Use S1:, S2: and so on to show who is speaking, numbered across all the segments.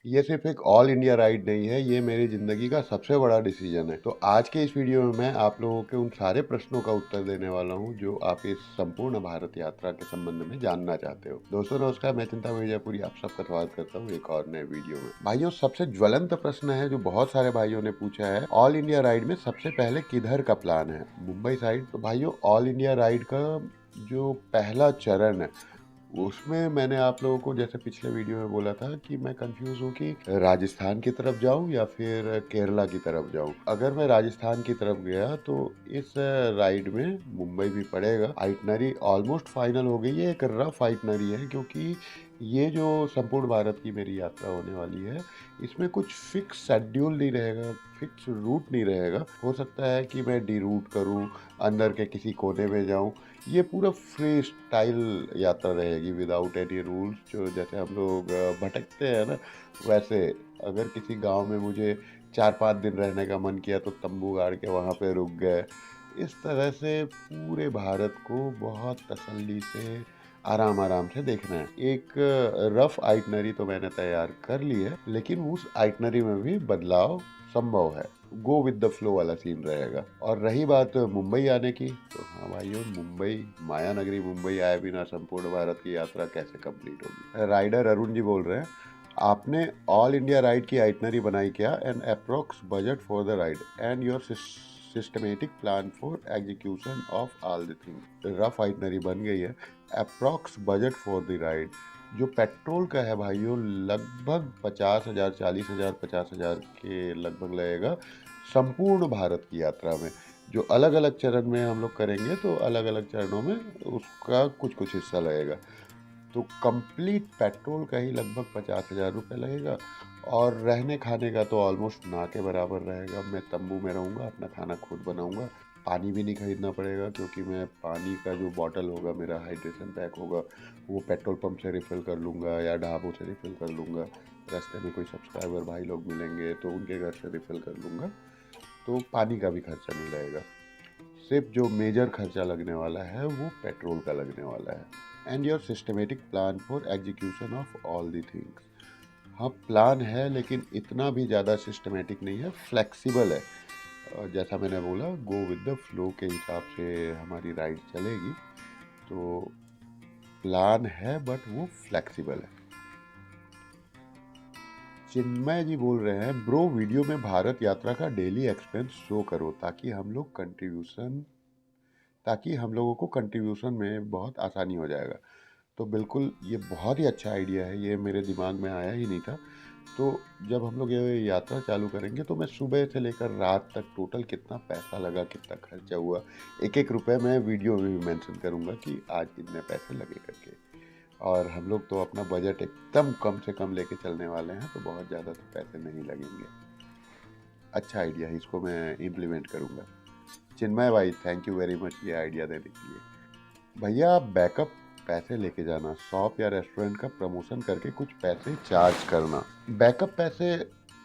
S1: ये सिर्फ एक ऑल इंडिया राइड नहीं है, ये मेरी ज़िंदगी का सबसे बड़ा डिसीजन है। तो आज के इस वीडियो में मैं आप लोगों के उन सारे प्रश्नों का उत्तर देने वाला हूँ जो आप इस संपूर्ण भारत यात्रा के संबंध में जानना चाहते हो। दोस्तों नमस्कार, मैं चिंतामणि मिर्जापुरी आप सबका स्वागत करता हूँ एक और नए वीडियो में। भाइयों, सबसे ज्वलंत प्रश्न है जो बहुत सारे भाइयों ने पूछा है, ऑल इंडिया राइड में सबसे पहले किधर का प्लान है? मुंबई साइड। तो भाइयों, ऑल इंडिया राइड का जो पहला चरण है उसमें मैंने आप लोगों को जैसे पिछले वीडियो में बोला था कि मैं कंफ्यूज हूँ कि राजस्थान की तरफ जाऊँ या फिर केरला की तरफ जाऊँ। अगर मैं राजस्थान की तरफ गया तो इस राइड में मुंबई भी पड़ेगा। आइटनरी ऑलमोस्ट फाइनल हो गई है, एक रफ आइटनरी है क्योंकि ये जो संपूर्ण भारत की मेरी यात्रा होने वाली है इसमें कुछ फिक्स शेड्यूल नहीं रहेगा, फिक्स रूट नहीं रहेगा। हो सकता है कि मैं डी रूट करूँ, अंदर के किसी कोने में जाऊँ। ये पूरा फ्री स्टाइल यात्रा रहेगी विदाउट एनी रूल्स। जो जैसे हम लोग भटकते हैं ना, वैसे अगर किसी गांव में मुझे 4-5 दिन रहने का मन किया तो तंबू गाड़ के वहाँ पे रुक गए। इस तरह से पूरे भारत को बहुत तसल्ली से आराम आराम से देखना है। एक रफ आइटनरी तो मैंने तैयार कर ली है, लेकिन उस आइटनरी में भी बदलाव संभव है। गो विद द फ्लो वाला सीन रहेगा। और रही बात मुंबई आने की, तो हाँ भाइयों, मुंबई माया नगरी, मुंबई आए बिना संपूर्ण भारत की यात्रा कैसे कंप्लीट होगी? राइडर अरुण जी बोल रहे हैं, आपने ऑल इंडिया राइड की आइटनरी बनाई क्या? And approx budget for the ride and your systematic plan for execution of all the thing. Rough itinerary बन गई है। Approx budget for the ride जो पेट्रोल का है भाइयों, लगभग 50,000, 40,000, 50,000 के लगभग लगेगा संपूर्ण भारत की यात्रा में। जो अलग अलग चरण में हम लोग करेंगे तो अलग अलग चरणों में उसका कुछ कुछ हिस्सा लगेगा। तो कंप्लीट पेट्रोल का ही लगभग 50,000 रुपये लगेगा। और रहने खाने का तो ऑलमोस्ट ना के बराबर रहेगा। मैं तंबू में रहूँगा, अपना खाना खुद बनाऊँगा। पानी भी नहीं खरीदना पड़ेगा क्योंकि मैं पानी का जो बॉटल होगा, मेरा हाइड्रेशन पैक होगा, वो पेट्रोल पंप से रिफ़िल कर लूँगा या ढाबों से रिफ़िल कर लूँगा। रास्ते में कोई सब्सक्राइबर भाई लोग मिलेंगे तो उनके घर से रिफ़िल कर लूँगा। तो पानी का भी खर्चा नहीं लगेगा। सिर्फ जो मेजर खर्चा लगने वाला है वो पेट्रोल का लगने वाला है। And your systematic plan for execution of all the things. हाँ, प्लान है लेकिन इतना भी ज़्यादा सिस्टमेटिक नहीं है, फ्लेक्सिबल है। जैसा मैंने बोला, गो विद द फ्लो के हिसाब से हमारी राइड चलेगी। तो प्लान है बट वो फ्लेक्सिबल है। चिन्मय जी बोल रहे हैं, ब्रो वीडियो में भारत यात्रा का डेली एक्सपेंस शो करो ताकि हम लोगों को कंट्रीब्यूशन में बहुत आसानी हो जाएगा। तो बिल्कुल ये बहुत ही अच्छा आइडिया है, ये मेरे दिमाग में आया ही नहीं था। तो जब हम लोग ये यात्रा चालू करेंगे तो मैं सुबह से लेकर रात तक टोटल कितना पैसा लगा, कितना खर्चा हुआ, एक एक रुपये मैं वीडियो में भी मेंशन करूँगा कि आज इतने पैसे लगे करके। और हम लोग तो अपना बजट एकदम कम से कम लेके चलने वाले हैं, तो बहुत ज़्यादा तो पैसे नहीं लगेंगे। अच्छा आइडिया है, इसको मैं इम्प्लीमेंट करूँगा। चिन्मय भाई, थैंक यू वेरी मच ये आइडिया देने के लिए। भैया, आप बैकअप पैसे लेके जाना, शॉप या रेस्टोरेंट का प्रमोशन करके कुछ पैसे चार्ज करना। बैकअप पैसे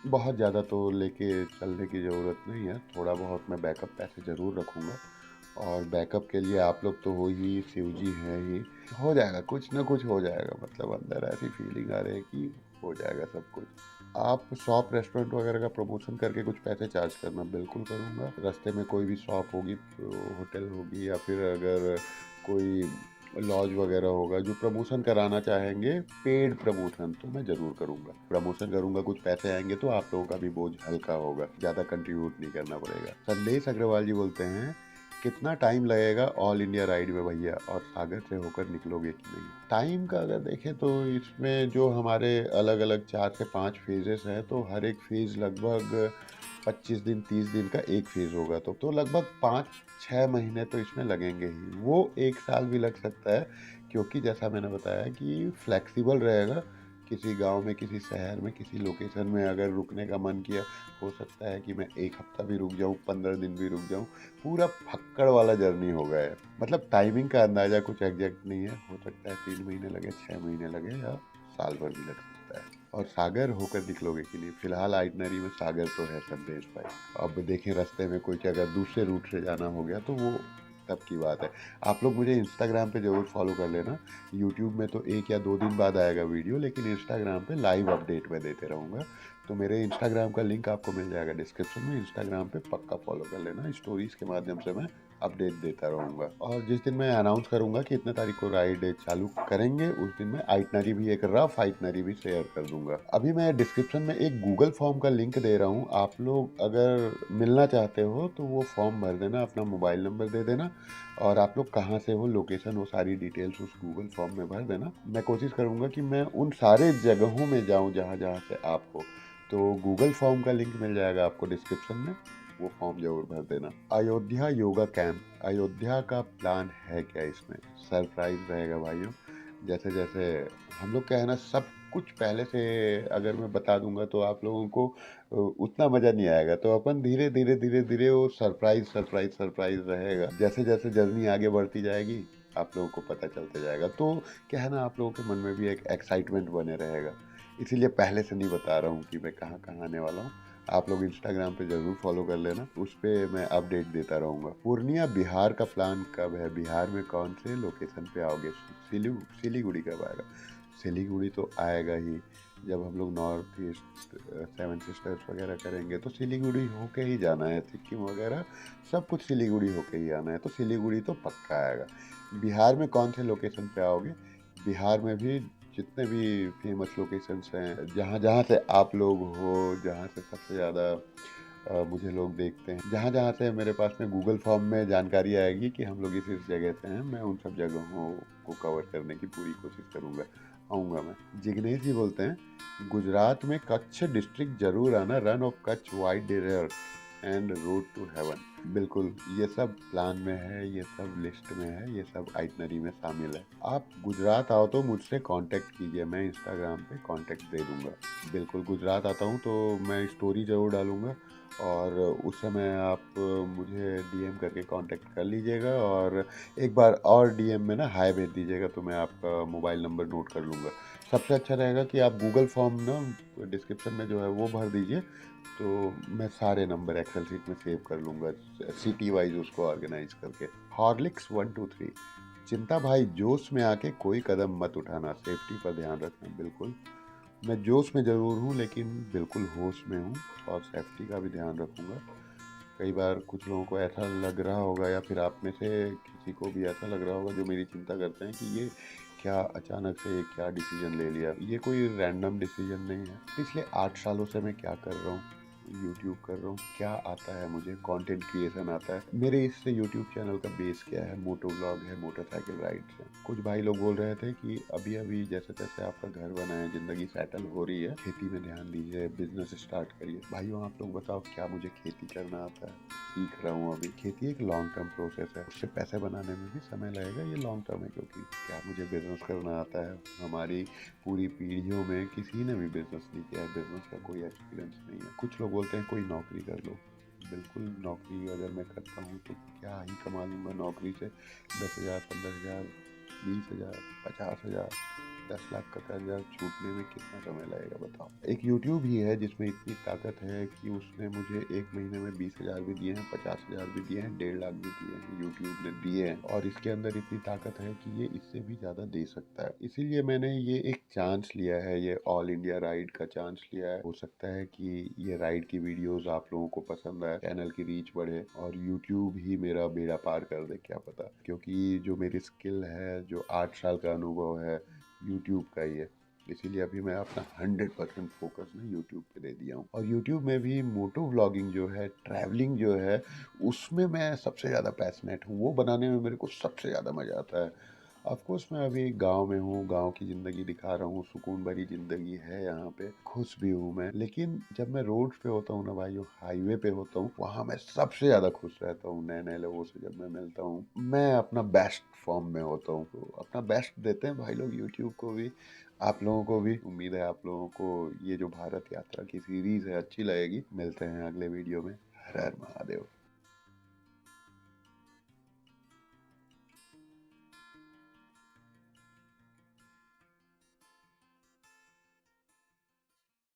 S1: बहुत ज़्यादा तो लेके चलने की ज़रूरत नहीं है, थोड़ा बहुत मैं बैकअप पैसे ज़रूर रखूँगा। और बैकअप के लिए आप लोग तो हो ही, शिव जी हैं ही, हो जाएगा, कुछ ना कुछ हो जाएगा। मतलब अंदर ऐसी फीलिंग आ रही है कि हो जाएगा सब कुछ। आप शॉप रेस्टोरेंट वगैरह का प्रमोशन करके कुछ पैसे चार्ज करना, बिल्कुल करूँगा। रास्ते में कोई भी शॉप होगी, होटल होगी, या फिर अगर कोई लॉज वगैरह होगा जो प्रमोशन कराना चाहेंगे, पेड प्रमोशन, तो मैं ज़रूर करूँगा। प्रमोशन करूँगा, कुछ पैसे आएंगे तो आप लोगों का भी बोझ हल्का होगा, ज़्यादा कंट्रीब्यूट नहीं करना पड़ेगा। संदेश अग्रवाल जी बोलते हैं, कितना टाइम लगेगा ऑल इंडिया राइड में भैया, और सागर से होकर निकलोगे कि नहीं? टाइम का अगर देखें तो इसमें जो हमारे अलग अलग 4 से 5 फेजेस हैं, तो हर एक फेज़ लगभग 25 दिन 30 दिन का एक फेज़ होगा। तो लगभग 5-6 महीने तो इसमें लगेंगे ही। वो 1 साल भी लग सकता है क्योंकि जैसा मैंने बताया कि फ्लेक्सिबल रहेगा। किसी गांव में, किसी शहर में, किसी लोकेशन में अगर रुकने का मन किया, हो सकता है कि मैं 1 हफ्ता भी रुक जाऊं, 15 दिन भी रुक जाऊं। पूरा फक्कड़ वाला जर्नी होगा है। मतलब टाइमिंग का अंदाज़ा कुछ एग्जैक्ट नहीं है, हो सकता है 3 महीने लगे, 6 महीने लगे, या साल भर भी लग सकता है। और सागर होकर निकलोगे कि नहीं? फिलहाल आइटनरी में सागर तो है संदेश भाई। अब देखें रास्ते में कोई अगर दूसरे रूट से जाना हो गया तो वो तब की बात है। आप लोग मुझे इंस्टाग्राम पे ज़रूर फॉलो कर लेना। यूट्यूब में तो 1 या 2 दिन बाद आएगा वीडियो, लेकिन इंस्टाग्राम पे लाइव अपडेट मैं देते रहूँगा। तो मेरे इंस्टाग्राम का लिंक आपको मिल जाएगा डिस्क्रिप्शन में, इंस्टाग्राम पे पक्का फॉलो कर लेना। स्टोरीज़ के माध्यम से मैं अपडेट देता रहूँगा। और जिस दिन मैं अनाउंस करूँगा कि इतने तारीख को राइड चालू करेंगे, उस दिन मैं आइटनरी भी, एक रफ आइटनरी भी शेयर कर दूँगा। अभी मैं डिस्क्रिप्शन में एक गूगल फॉर्म का लिंक दे रहा हूँ। आप लोग अगर मिलना चाहते हो तो वो फॉर्म भर देना, अपना मोबाइल नंबर दे देना और आप लोग कहाँ से हो, लोकेशन, वो सारी डिटेल्स उस गूगल फॉर्म में भर देना। मैं कोशिश करूँगा कि मैं उन सारे जगहों में जाऊँ जहाँ-जहाँ से आप हो। तो गूगल फॉर्म का लिंक मिल जाएगा आपको डिस्क्रिप्शन में, वो फॉर्म ज़रूर भर देना। अयोध्या योगा कैंप, अयोध्या का प्लान है क्या इसमें? सरप्राइज़ रहेगा भाइयों। जैसे-जैसे हम लोग क्या है ना, सब कुछ पहले से अगर मैं बता दूँगा तो आप लोगों को उतना मज़ा नहीं आएगा। तो अपन धीरे-धीरे, धीरे-धीरे वो सरप्राइज़, सरप्राइज़, सरप्राइज़ रहेगा। जैसे-जैसे जर्नी आगे बढ़ती जाएगी, आप लोगों को पता चलता जाएगा। तो क्या है ना, आप लोगों के मन में भी एक एक्साइटमेंट बने रहेगा। इसीलिए पहले से नहीं बता रहा हूँ कि मैं कहाँ-कहाँ आने वाला हूँ। आप लोग इंस्टाग्राम पे ज़रूर फॉलो कर लेना, उस पे मैं अपडेट देता रहूँगा। पूर्णिया बिहार का प्लान कब है? बिहार में कौन से लोकेशन पे आओगे? सिलीगुड़ी कब आएगा? सिलीगुड़ी तो आएगा ही, जब हम लोग नॉर्थ ईस्ट सेवन सिस्टर्स वगैरह करेंगे तो सिलीगुड़ी होके ही जाना है, सिक्किम वगैरह सब कुछ सिलीगुड़ी होके ही आना है, तो सिलीगुड़ी तो पक्का आएगा। बिहार में कौन से लोकेशन पे आओगे? बिहार में भी जितने भी फेमस लोकेशंस हैं, जहाँ-जहाँ से आप लोग हो, जहाँ से सबसे ज़्यादा मुझे लोग देखते हैं, जहाँ-जहाँ से मेरे पास में गूगल फॉर्म में जानकारी आएगी कि हम लोग इस जगह से हैं, मैं उन सब जगहों को कवर करने की पूरी कोशिश करूँगा, आऊँगा मैं। जिग्नेश जी बोलते हैं, गुजरात में कच्छ डिस्ट्रिक्ट ज़रूर आना, Rann of Kutch wide desert and road to heaven. बिल्कुल, ये सब प्लान में है, ये सब लिस्ट में है, ये सब आइटनरी में शामिल है। आप गुजरात आओ तो मुझसे कांटेक्ट कीजिए, मैं इंस्टाग्राम पे कांटेक्ट दे दूँगा। बिल्कुल, गुजरात आता हूँ तो मैं स्टोरी ज़रूर डालूँगा और उस समय आप मुझे डीएम करके कांटेक्ट कर लीजिएगा और एक बार और डीएम में ना हाय भेज दीजिएगा, तो मैं आपका मोबाइल नंबर नोट कर लूँगा। सबसे अच्छा रहेगा कि आप गूगल फॉर्म ना डिस्क्रिप्शन में जो है वो भर दीजिए, तो मैं सारे नंबर एक्सेल शीट में सेव कर लूँगा, सिटी वाइज़ उसको ऑर्गेनाइज़ करके। हॉर्लिक्स 1, 2, 3, चिंता भाई जोश में आके कोई कदम मत उठाना, सेफ्टी पर ध्यान रखना। बिल्कुल, मैं जोश में ज़रूर हूँ लेकिन बिल्कुल होश में हूँ और सेफ्टी का भी ध्यान रखूँगा। कई बार कुछ लोगों को ऐसा लग रहा होगा या फिर आप में से किसी को भी ऐसा लग रहा होगा जो मेरी चिंता करते हैं कि ये क्या अचानक से ये क्या डिसीजन ले लिया। ये कोई रैंडम डिसीजन नहीं है। पिछले 8 सालों से मैं क्या कर रहा हूँ, यूट्यूब कर रहा हूँ, क्या आता है मुझे, कंटेंट क्रिएशन आता है। मेरे इस यूट्यूब चैनल का बेस क्या है, मोटो व्लॉग है, मोटरसाइकिल राइड्स है। कुछ भाई लोग बोल रहे थे कि अभी अभी जैसे तैसे आपका घर बना है, जिंदगी सेटल हो रही है, खेती में ध्यान दीजिए, बिजनेस स्टार्ट करिए। भाइयों आप लोग बताओ, क्या मुझे खेती करना आता है? सीख रहा हूँ अभी। खेती एक लॉन्ग टर्म प्रोसेस है, उससे पैसे बनाने में भी समय लगेगा, ये लॉन्ग टर्म है। क्योंकि क्या मुझे बिजनेस करना आता है? हमारी पूरी पीढ़ियों में किसी ने भी बिजनेस नहीं किया है, बिजनेस का कोई एक्सपीरियंस नहीं है। कुछ लोग बोलते हैं कोई नौकरी कर लो। बिल्कुल, नौकरी अगर मैं करता हूँ तो क्या ही कमा लूँगा नौकरी से? 10,000, 15,000, 20,000, 50,000, 10 लाख का कर्जा छूटने में कितना समय लगेगा बताओ? एक यूट्यूब ही है जिसमें इतनी ताकत है कि उसने मुझे 1 महीने में 20,000 भी दिए हैं, 50,000 भी दिए हैं, 1.5 लाख भी दिए हैं, यूट्यूब ने दिए हैं। और इसके अंदर इतनी ताकत है कि ये इससे भी ज़्यादा दे सकता है। इसीलिए मैंने ये एक चांस लिया है, ये ऑल इंडिया राइड का चांस लिया है। हो सकता है कि ये राइड की वीडियोस आप लोगों को पसंद आए, चैनल की रीच बढ़े और यूट्यूब ही मेरा बेड़ा पार कर दे, क्या पता। क्योंकि जो मेरी स्किल है, जो 8 साल का अनुभव है, यूट्यूब का ही है। इसीलिए अभी मैं अपना 100% फोकस ना यूट्यूब पे दे दिया हूँ। और यूट्यूब में भी मोटो व्लॉगिंग जो है, ट्रैवलिंग जो है, उसमें मैं सबसे ज़्यादा पैशनेट हूँ। वो बनाने में मेरे को सबसे ज़्यादा मज़ा आता है। ऑफ कोर्स मैं अभी गांव में हूँ, गांव की ज़िंदगी दिखा रहा हूँ, सुकून भरी ज़िंदगी है यहाँ पे, खुश भी हूँ मैं। लेकिन जब मैं रोड पे होता हूँ ना भाइयों, हाईवे पे होता हूँ, वहाँ मैं सबसे ज़्यादा खुश रहता हूँ। नए नए लोगों से जब मैं मिलता हूँ, मैं अपना बेस्ट फॉर्म में होता हूँ। तो अपना बेस्ट देते हैं भाई लोग यूट्यूब को भी, आप लोगों को भी। उम्मीद है आप लोगों को ये जो भारत यात्रा की सीरीज़ है अच्छी लगेगी। मिलते हैं अगले वीडियो में। हर हर महादेव।